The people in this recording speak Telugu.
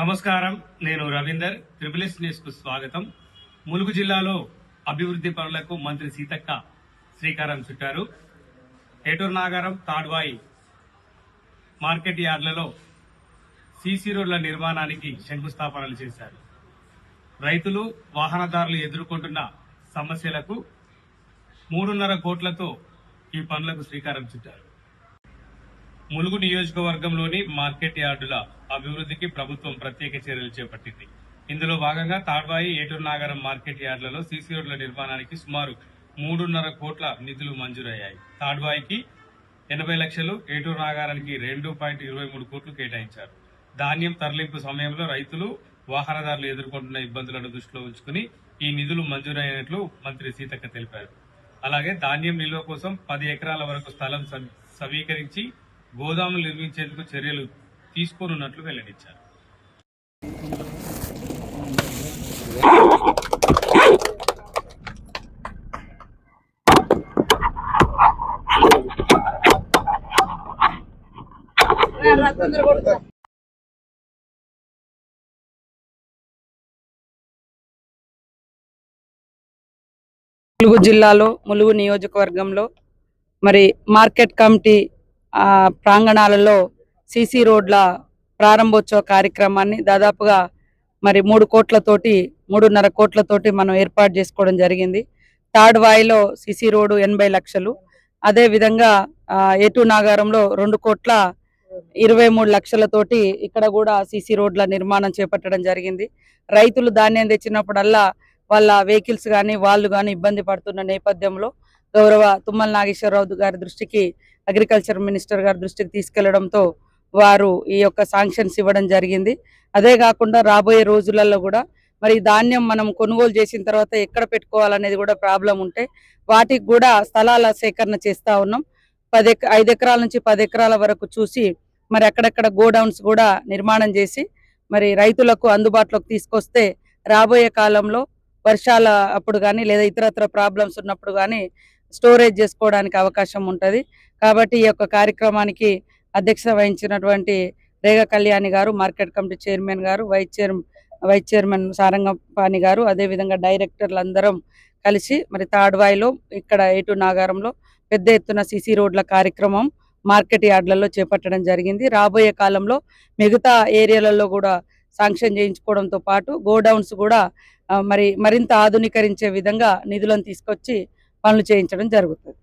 నమస్కారం, నేను రవీందర్. ట్రిపుల్ఎస్ న్యూస్ కు స్వాగతం. ములుగు జిల్లాలో అభివృద్ధి పనులకు మంత్రి సీతక్క శ్రీకారం చుట్టారు. ఏటూరు నాగారం, తాడ్వాయి మార్కెట్ యార్డ్లలో సీసీ రోడ్ల నిర్మాణానికి శంకుస్థాపనలు చేశారు. రైతులు, వాహనదారులు ఎదుర్కొంటున్న సమస్యలకు 3.5 కోట్లతో ఈ పనులకు శ్రీకారం చుట్టారు. ములుగు నియోజకవర్గంలోని మార్కెట్ యార్డుల అభివృద్ధికి ప్రభుత్వం ప్రత్యేక చర్యలు చేపట్టింది. ఇందులో భాగంగా తాడ్వాయి, ఏటూరు నాగారం మార్కెట్ యార్డులలో సీసీ రోడ్ల నిర్మాణానికి సుమారు 3.5 కోట్ల నిధులు మంజూరయ్యాయి. తాడ్వాయికి 80 లక్షలు, ఏటూరు నాగారానికి 2.23 కోట్లు కేటాయించారు. ధాన్యం తరలింపు సమయంలో రైతులు, వాహనదారులు ఎదుర్కొంటున్న ఇబ్బందులను దృష్టిలో ఉంచుకుని ఈ నిధులు మంజూరైనట్లు మంత్రి సీతక్క తెలిపారు. అలాగే ధాన్యం నిల్వ కోసం 10 ఎకరాల వరకు స్థలం సమీకరించి గోదాములు నిర్మించేందుకు చర్యలు తీసుకోనున్నట్లు వెల్లడించారు. ములుగు జిల్లాలో ములుగు నియోజకవర్గంలో మరి మార్కెట్ కమిటీ ప్రాంగణాలలో సీసీ రోడ్ల ప్రారంభోత్సవ కార్యక్రమాన్ని దాదాపుగా మరి 3.5 కోట్లతోటి మనం ఏర్పాటు చేసుకోవడం జరిగింది. తాడ్వాయిలో సీసీ రోడ్డు 80 లక్షలు, అదే విధంగా ఏటూరు నాగారంలో 2.23 కోట్లతోటి ఇక్కడ కూడా సీసీ రోడ్ల నిర్మాణం చేపట్టడం జరిగింది. రైతులు ధాన్యం తెచ్చినప్పుడల్లా వాళ్ళ వెహికల్స్ కానీ వాళ్ళు కానీ ఇబ్బంది పడుతున్న నేపథ్యంలో గౌరవ తుమ్మల నాగేశ్వరరావు గారి దృష్టికి, అగ్రికల్చర్ మినిస్టర్ గారి దృష్టికి తీసుకెళ్లడంతో వారు ఈ యొక్క శాంక్షన్స్ ఇవ్వడం జరిగింది. అదే కాకుండా రాబోయే రోజులలో కూడా మరి ధాన్యం మనం కొనుగోలు చేసిన తర్వాత ఎక్కడ పెట్టుకోవాలనేది కూడా ప్రాబ్లం ఉంటే వాటికి కూడా స్థలాల సేకరణ చేస్తా ఉన్నాం. 5 ఎకరాల నుంచి 10 ఎకరాల వరకు చూసి మరి అక్కడక్కడ గోడౌన్స్ కూడా నిర్మాణం చేసి మరి రైతులకు అందుబాటులోకి తీసుకొస్తే రాబోయే కాలంలో వర్షాల అప్పుడు కానీ లేదా ఇతరత్ర ప్రాబ్లమ్స్ ఉన్నప్పుడు కానీ స్టోరేజ్ చేసుకోవడానికి అవకాశం ఉంటుంది. కాబట్టి ఈ యొక్క కార్యక్రమానికి అధ్యక్షత వహించినటువంటి రేగా కళ్యాణి గారు, మార్కెట్ కమిటీ చైర్మన్ గారు, వైస్ చైర్మన్ సారంగపాణి గారు, అదేవిధంగా డైరెక్టర్లందరం కలిసి మరి తాడ్వాయిలో, ఇక్కడ ఏటూరు నాగారంలో పెద్ద ఎత్తున సీసీ రోడ్ల కార్యక్రమం మార్కెట్ యార్డ్లలో చేపట్టడం జరిగింది. రాబోయే కాలంలో మిగతా ఏరియాలలో కూడా శాంక్షన్ చేయించుకోవడంతో పాటు గోడౌన్స్ కూడా మరింత ఆధునీకరించే విధంగా నిధులను తీసుకొచ్చి పనులు చేయించడం జరుగుతుంది.